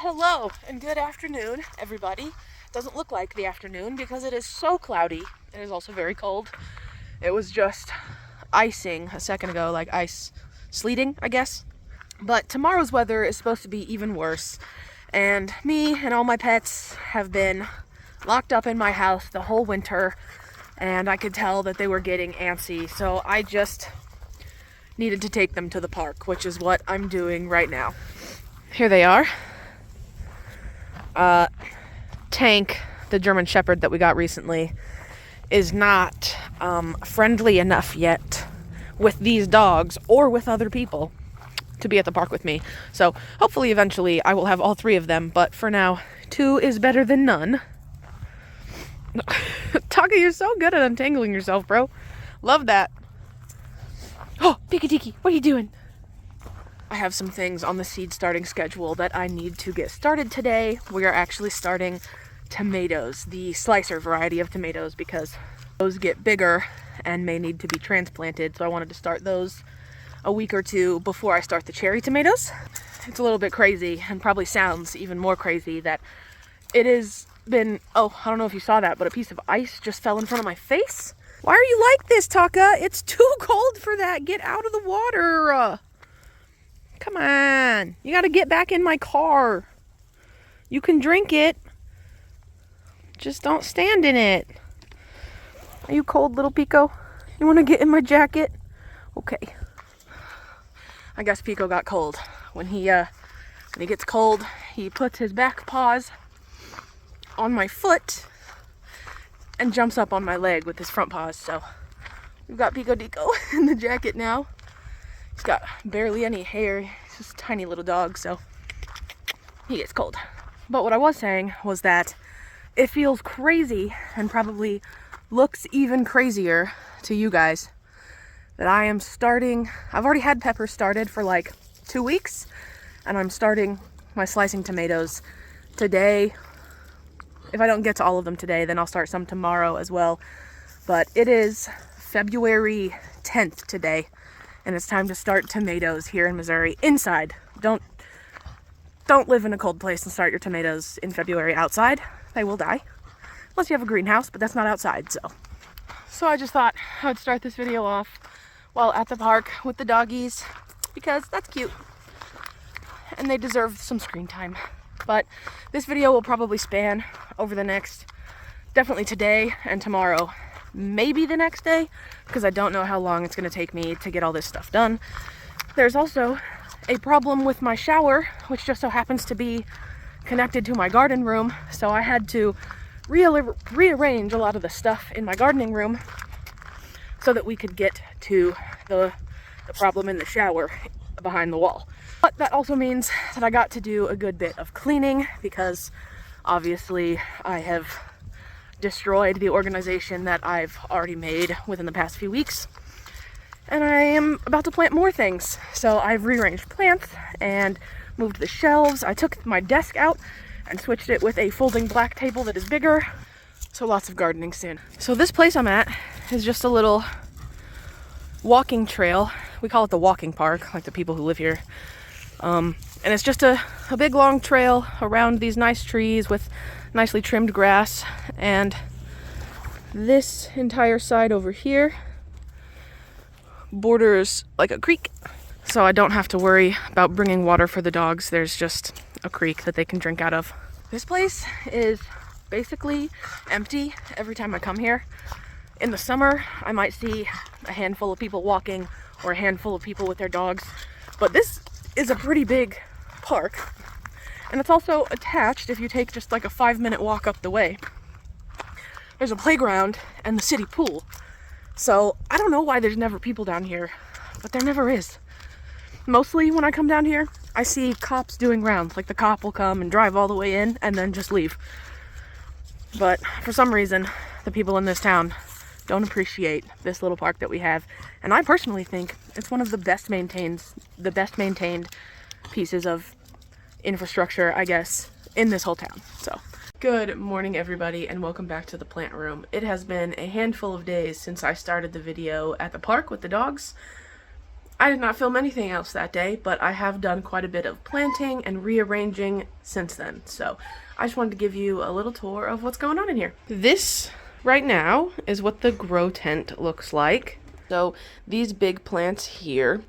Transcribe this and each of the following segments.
hello and good afternoon, everybody. Doesn't look like the afternoon because it is so cloudy. It is also very cold. It was just icing a second ago, like ice sleeting, I guess. But tomorrow's weather is supposed to be even worse. And me and all my pets have been locked up in my house the whole winter, and I could tell that they were getting antsy. So I just needed to take them to the park, which is what I'm doing right now. Here they are. Tank, the German Shepherd that we got recently, is not friendly enough yet with these dogs or with other people to be at the park with me. So hopefully eventually I will have all three of them, but for now, 2 is better than none. Taka, you're so good at untangling yourself, bro. Love that. Oh, Pika-Tiki, what are you doing? I have some things on the seed starting schedule that I need to get started today. We are actually starting tomatoes, the slicer variety of tomatoes, because those get bigger and may need to be transplanted. So I wanted to start those a week or two before I start the cherry tomatoes. It's a little bit crazy and probably sounds even more crazy that it has been, oh, I don't know if you saw that, but a piece of ice just fell in front of my face. Why are you like this, Taka? It's too cold for that. Get out of the water. Come on, you gotta get back in my car. You can drink it, just don't stand in it. Are you cold, little Pico? You wanna get in my jacket? Okay. I guess Pico got cold. When he gets cold, he puts his back paws on my foot and jumps up on my leg with his front paws. So we've got Pico Dico in the jacket now. He's got barely any hair. He's just a tiny little dog, so he gets cold. But what I was saying was that it feels crazy and probably looks even crazier to you guys that I am starting. I've already had peppers started for like 2 weeks, and I'm starting my slicing tomatoes today. If I don't get to all of them today, then I'll start some tomorrow as well. But it is February 10th today. And it's time to start tomatoes here in Missouri inside. Don't live in a cold place and start your tomatoes in February outside. They will die. Unless you have a greenhouse, but that's not outside, so I just thought I would start this video off while at the park with the doggies because that's cute. And they deserve some screen time. But this video will probably span over the next, definitely today and tomorrow. Maybe the next day, because I don't know how long it's going to take me to get all this stuff done. There's also a problem with my shower, which just so happens to be connected to my garden room, so I had to rearrange a lot of the stuff in my gardening room so that we could get to the problem in the shower behind the wall. But that also means that I got to do a good bit of cleaning, because obviously I have destroyed the organization that I've already made within the past few weeks. And I am about to plant more things. So I've rearranged plants and moved the shelves. I took my desk out and switched it with a folding black table that is bigger. So lots of gardening soon. So this place I'm at is just a little walking trail. We call it the walking park, like the people who live here. And it's just a big long trail around these nice trees with nicely trimmed grass, and this entire side over here borders like a creek, so I don't have to worry about bringing water for the dogs. There's just a creek that they can drink out of. This place is basically empty every time I come here. In the summer, I might see a handful of people walking or a handful of people with their dogs, but this is a pretty big park. And it's also attached, if you take just like a 5-minute walk up the way, there's a playground and the city pool. So I don't know why there's never people down here, but there never is. Mostly when I come down here, I see cops doing rounds. Like the cop will come and drive all the way in and then just leave. But for some reason, the people in this town don't appreciate this little park that we have. And I personally think it's one of the best maintained pieces of infrastructure, I guess, in this whole town. So good morning, everybody, and welcome back to the plant room. It has been a handful of days since I started the video at the park with the dogs. I did not film anything else that day, but I have done quite a bit of planting and rearranging since then. So I just wanted to give you a little tour of what's going on in here. This right now is what the grow tent looks like. So these big plants here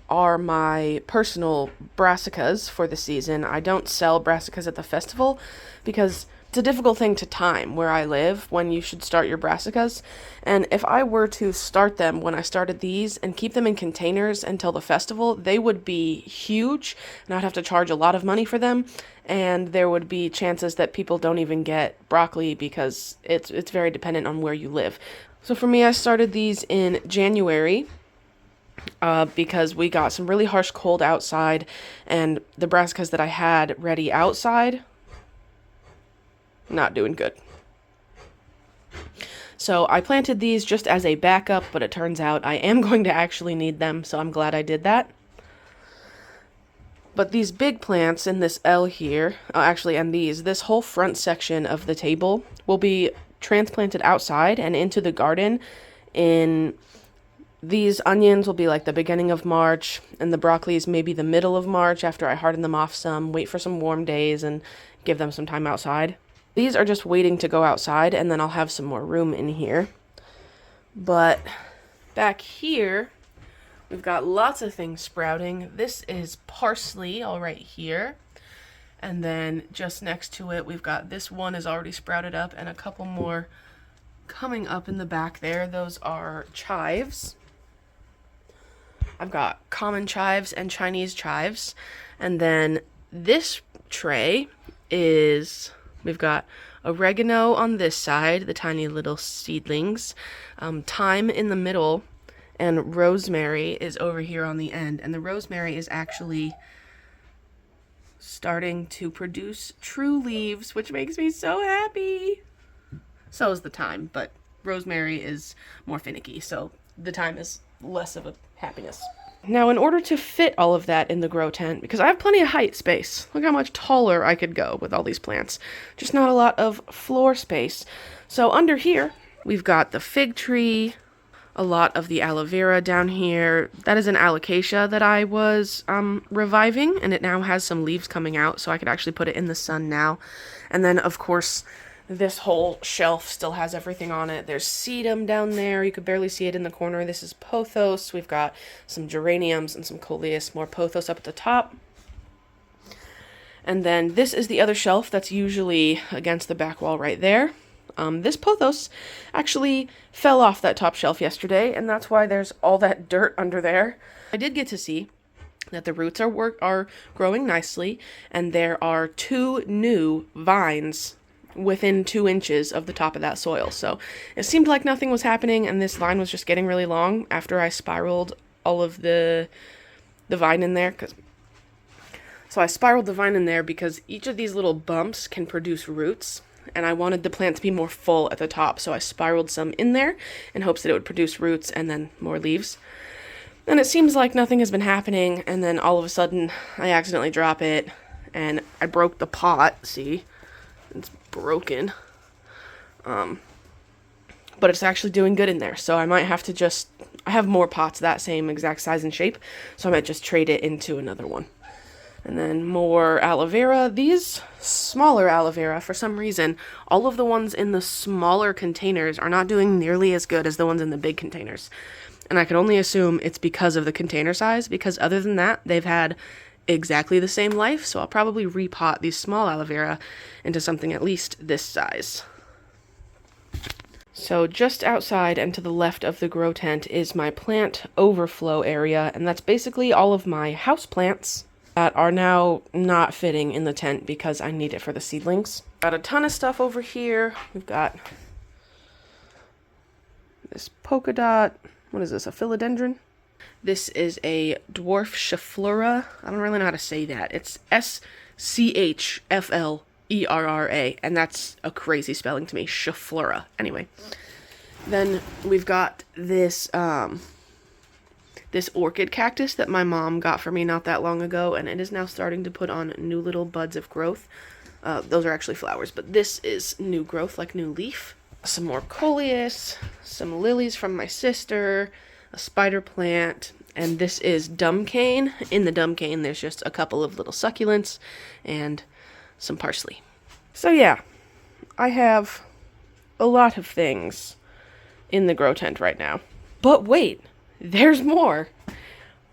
are my personal brassicas for the season. I don't sell brassicas at the festival because it's a difficult thing to time where I live when you should start your brassicas. And if I were to start them when I started these and keep them in containers until the festival, they would be huge and I'd have to charge a lot of money for them. And there would be chances that people don't even get broccoli because it's very dependent on where you live. So for me, I started these in January because we got some really harsh cold outside, and the brassicas that I had ready outside, not doing good. So I planted these just as a backup, but it turns out I am going to actually need them, so I'm glad I did that. But these big plants in this L here, and this whole front section of the table will be transplanted outside and into the garden. These onions will be like the beginning of March, and the broccolis maybe the middle of March after I harden them off some, wait for some warm days, and give them some time outside. These are just waiting to go outside, and then I'll have some more room in here. But back here, we've got lots of things sprouting. This is parsley all right here. And then just next to it, we've got this one is already sprouted up and a couple more coming up in the back there. Those are chives. I've got common chives and Chinese chives. And then this tray is, we've got oregano on this side, the tiny little seedlings, thyme in the middle, and rosemary is over here on the end. And the rosemary is actually starting to produce true leaves, which makes me so happy. So is the thyme, but rosemary is more finicky, so the thyme is less of a happiness. Now, in order to fit all of that in the grow tent, because I have plenty of height space, look how much taller I could go with all these plants, just not a lot of floor space. So under here, we've got the fig tree, a lot of the aloe vera down here. That is an alocasia that I was reviving, and it now has some leaves coming out, so I could actually put it in the sun now. And then, of course, this whole shelf still has everything on it. There's sedum down there. You could barely see it in the corner. This is pothos. We've got some geraniums and some coleus, more pothos up at the top. And then this is the other shelf that's usually against the back wall right there. This pothos actually fell off that top shelf yesterday, and that's why there's all that dirt under there. I did get to see that the roots are growing nicely, and there are 2 new vines within 2 inches of the top of that soil. So it seemed like nothing was happening, and this vine was just getting really long after I spiraled all of the vine in there. So I spiraled the vine in there because each of these little bumps can produce roots, and I wanted the plant to be more full at the top, so I spiraled some in there in hopes that it would produce roots and then more leaves. And it seems like nothing has been happening, and then all of a sudden I accidentally drop it, and I broke the pot. See? It's broken. But it's actually doing good in there, so I might have to I have more pots that same exact size and shape, so I might just trade it into another one. And then more aloe vera. These smaller aloe vera, for some reason, all of the ones in the smaller containers are not doing nearly as good as the ones in the big containers. And I can only assume it's because of the container size, because other than that, they've had exactly the same life, so I'll probably repot these small aloe vera into something at least this size. So just outside and to the left of the grow tent is my plant overflow area, and that's basically all of my houseplants that are now not fitting in the tent because I need it for the seedlings. Got a ton of stuff over here. We've got this polka dot. What is this, a philodendron? This is a dwarf schefflera. I don't really know how to say that. It's schfflera, and that's a crazy spelling to me, schefflera. Anyway, then we've got this this orchid cactus that my mom got for me not that long ago, and it is now starting to put on new little buds of growth. Those are actually flowers, but this is new growth, like new leaf. Some more coleus, some lilies from my sister, a spider plant, And this is dumb cane. In the dumb cane, there's just a couple of little succulents and some parsley. So yeah, I have a lot of things in the grow tent right now. But wait, there's more.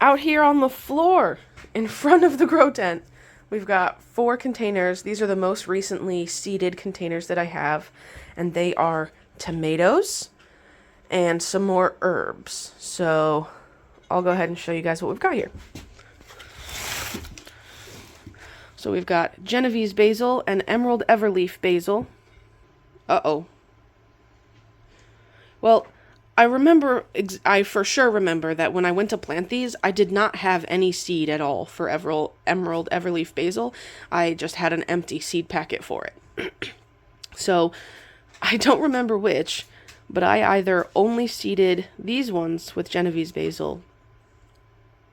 Out here on the floor in front of the grow tent, we've got 4 containers. These are the most recently seeded containers that I have, and they are tomatoes and some more herbs. So I'll go ahead and show you guys what we've got here. So we've got Genovese basil and emerald everleaf basil. Uh-oh. Well, I for sure remember that when I went to plant these, I did not have any seed at all for emerald everleaf basil. I just had an empty seed packet for it. So I don't remember which, but I either only seeded these ones with Genovese basil,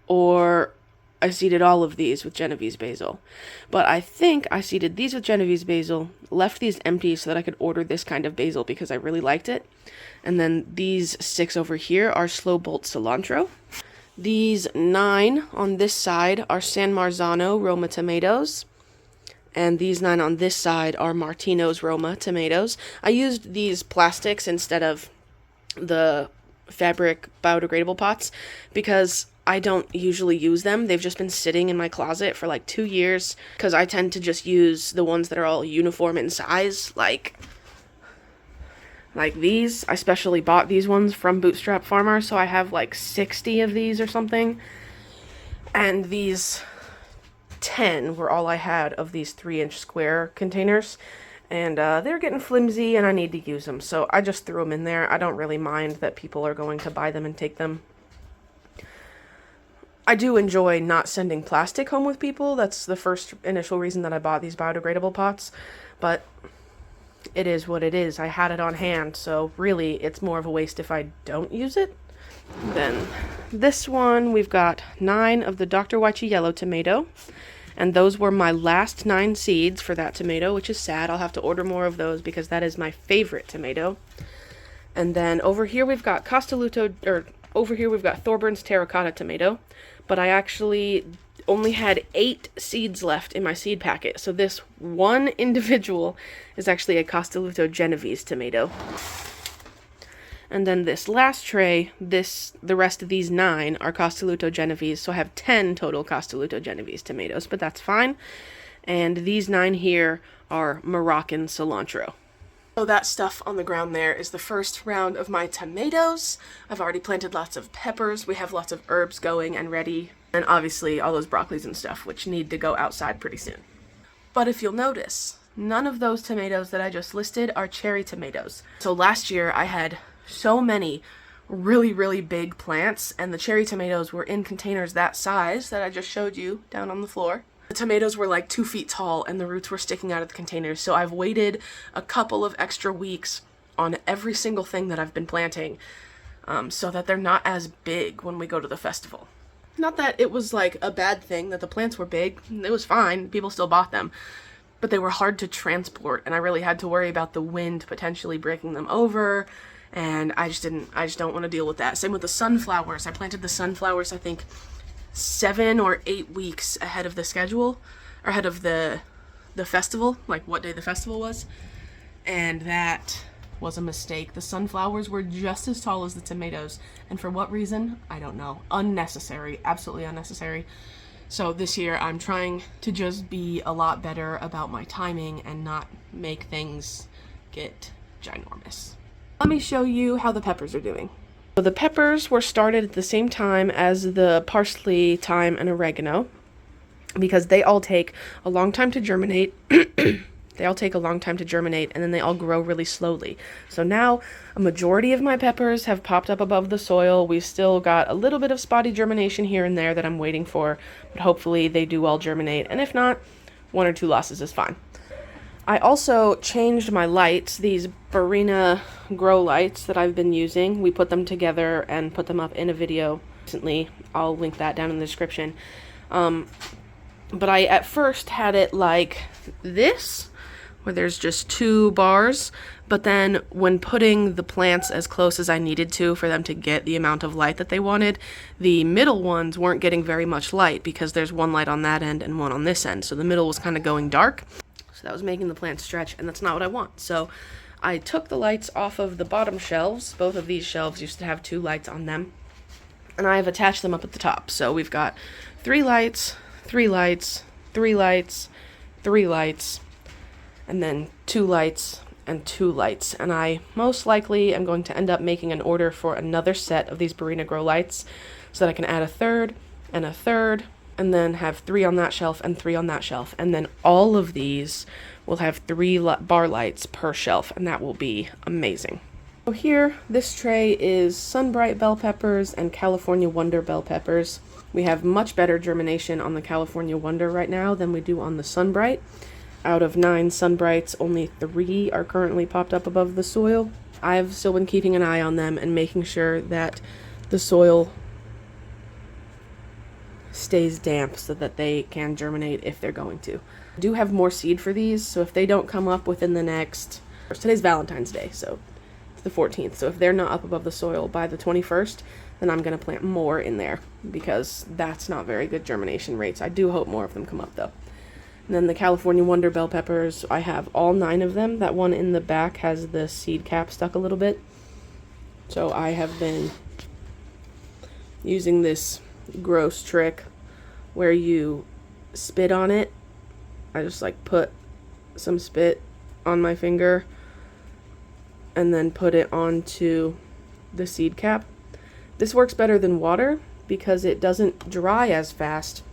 or I seeded all of these with Genovese basil. But I think I seeded these with Genovese basil, left these empty so that I could order this kind of basil because I really liked it. And then these 6 over here are slow bolt cilantro. These 9 on this side are San Marzano Roma tomatoes. And these 9 on this side are Martino's Roma tomatoes. I used these plastics instead of the fabric biodegradable pots because I don't usually use them. They've just been sitting in my closet for like 2 years because I tend to just use the ones that are all uniform in size, like these. I specially bought these ones from Bootstrap Farmer, so I have like 60 of these or something. And these 10 were all I had of these 3-inch square containers. And they're getting flimsy and I need to use them, so I just threw them in there. I don't really mind that people are going to buy them and take them. I do enjoy not sending plastic home with people. That's the first initial reason that I bought these biodegradable pots. But it is what it is. I had it on hand, so really it's more of a waste if I don't use it. Then this one, we've got 9 of the Dr. Wychee yellow tomato. And those were my last 9 seeds for that tomato, which is sad. I'll have to order more of those because that is my favorite tomato. And then over here we've got over here we've got Thorburns terracotta tomato. But I actually only had 8 seeds left in my seed packet. So this one individual is actually a Castelluto Genovese tomato. And then this last tray, the rest of these 9 are Castelluto Genovese. So I have 10 total Castelluto Genovese tomatoes, but that's fine. And these 9 here are Moroccan cilantro. So that stuff on the ground there is the first round of my tomatoes. I've already planted lots of peppers. We have lots of herbs going and ready. And obviously all those broccolis and stuff, which need to go outside pretty soon. But if you'll notice, none of those tomatoes that I just listed are cherry tomatoes. So last year I had so many really, really big plants, and the cherry tomatoes were in containers that size that I just showed you down on the floor. The tomatoes were like 2 feet tall and the roots were sticking out of the containers, so I've waited a couple of extra weeks on every single thing that I've been planting so that they're not as big when we go to the festival. Not that it was like a bad thing that the plants were big, it was fine, people still bought them, but they were hard to transport and I really had to worry about the wind potentially breaking them over, and I just don't want to deal with that. Same with the sunflowers. I planted the sunflowers, I think, 7 or 8 weeks ahead of the schedule, or ahead of the festival, like what day the festival was, and that was a mistake. The sunflowers were just as tall as the tomatoes, and for what reason, I don't know. Unnecessary, absolutely unnecessary. So this year I'm trying to just be a lot better about my timing and not make things get ginormous. Let me show you how the peppers are doing. So the peppers were started at the same time as the parsley, thyme, and oregano because they all take a long time to germinate. They all take a long time to germinate, and then they all grow really slowly. So now a majority of my peppers have popped up above the soil. We've still got a little bit of spotty germination here and there that I'm waiting for, but hopefully they do all germinate, and if not, 1 or 2 losses is fine. I also changed my lights, these Barina grow lights that I've been using. We put them together and put them up in a video recently. I'll link that down in the description. But I at first had it like this, where there's just 2 bars, but then when putting the plants as close as I needed to for them to get the amount of light that they wanted, the middle ones weren't getting very much light because there's 1 light on that end and 1 on this end, so the middle was kind of going dark. So that was making the plants stretch, and that's not what I want. So I took the lights off of the bottom shelves. Both of these shelves used to have 2 lights on them, and I've attached them up at the top. So we've got 3 lights, 3 lights, 3 lights, 3 lights, and then 2 lights and 2 lights. And I most likely am going to end up making an order for another set of these Barina Grow lights so that I can add a third and a third, and then have 3 on that shelf and 3 on that shelf. And then all of these will have 3 bar lights per shelf, and that will be amazing. So here, this tray is Sunbright bell peppers and California Wonder bell peppers. We have much better germination on the California Wonder right now than we do on the Sunbright. Out of 9 Sunbrights, only 3 are currently popped up above the soil. I've still been keeping an eye on them and making sure that the soil stays damp so that they can germinate if they're going to. I do have more seed for these, so if they don't come up within the next... Today's Valentine's Day, so it's the 14th, so if they're not up above the soil by the 21st, then I'm going to plant more in there, because that's not very good germination rates. I do hope more of them come up, though. And then the California Wonder bell peppers, I have all 9 of them. That one in the back has the seed cap stuck a little bit. So I have been using this gross trick where you spit on it. I just like put some spit on my finger and then put it onto the seed cap. This works better than water because it doesn't dry as fast,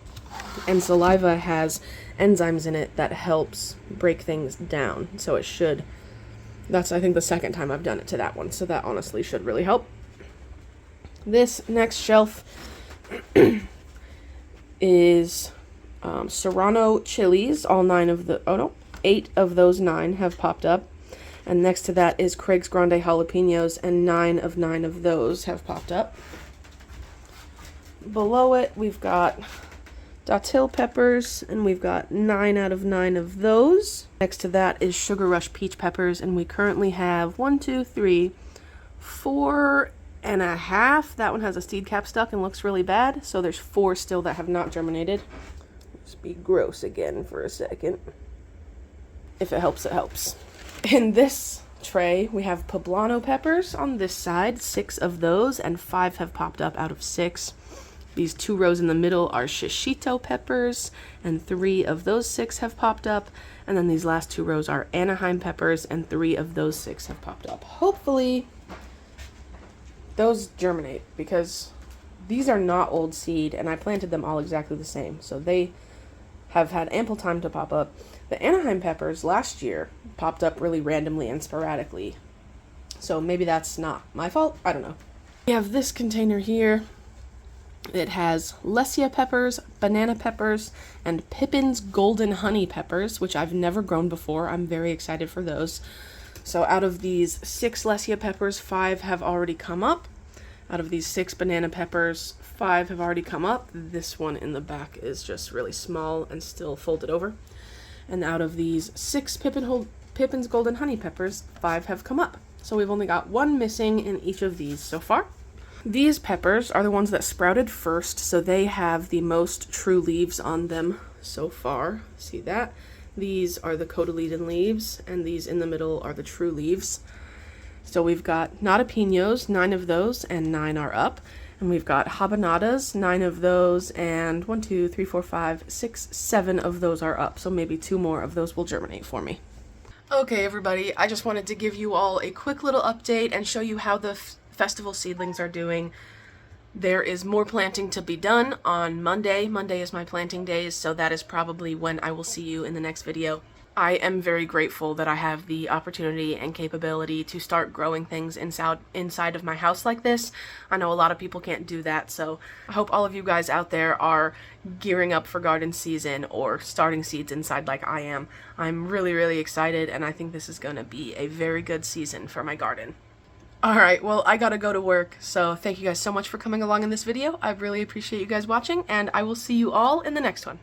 and saliva has enzymes in it that helps break things down, so it should. That's, I think, the second time I've done it to that one, so that honestly should really help. This next shelf is Serrano chilies. All 9 of the 8 of those 9 have popped up, and next to that is Craig's Grande jalapenos, and 9 of 9 of those have popped up. Below it we've got Datil peppers, and we've got 9 out of 9 of those. Next to that is Sugar Rush peach peppers, and we currently have 1, 2, 3, 4 and a half. That one has a seed cap stuck and looks really bad, so there's 4 still that have not germinated. Let's be gross again for a second. If it helps, it helps. In this tray, we have poblano peppers on this side, 6 of those, and 5 have popped up out of 6. These 2 rows in the middle are shishito peppers, and 3 of those 6 have popped up. And then these last 2 rows are Anaheim peppers, and 3 of those 6 have popped up. Hopefully those germinate, because these are not old seed, and I planted them all exactly the same, so they have had ample time to pop up. The Anaheim peppers last year popped up really randomly and sporadically, so maybe that's not my fault. I don't know. We have this container here. It has Lesia peppers, banana peppers, and Pippin's Golden Honey peppers, which I've never grown before. I'm very excited for those. So out of these 6 Lesia peppers, 5 have already come up. Out of these 6 banana peppers, 5 have already come up. This one in the back is just really small and still folded over. And out of these 6 Pippin's Golden Honey peppers, 5 have come up. So we've only got 1 missing in each of these so far. These peppers are the ones that sprouted first, so they have the most true leaves on them so far. See that? These are the cotyledon leaves, and these in the middle are the true leaves. So we've got nadapinos, 9 of those, and 9 are up. And we've got habanadas, 9 of those, and 1, 2, 3, 4, 5, 6, 7 of those are up. So maybe 2 more of those will germinate for me. Okay, everybody, I just wanted to give you all a quick little update and show you how the festival seedlings are doing. There is more planting to be done on Monday. Monday is my planting days, so that is probably when I will see you in the next video. I am very grateful that I have the opportunity and capability to start growing things inside of my house like this. I know a lot of people can't do that, so I hope all of you guys out there are gearing up for garden season or starting seeds inside like I am. I'm really, really excited, and I think this is going to be a very good season for my garden. Alright, well, I gotta go to work, so thank you guys so much for coming along in this video. I really appreciate you guys watching, and I will see you all in the next one.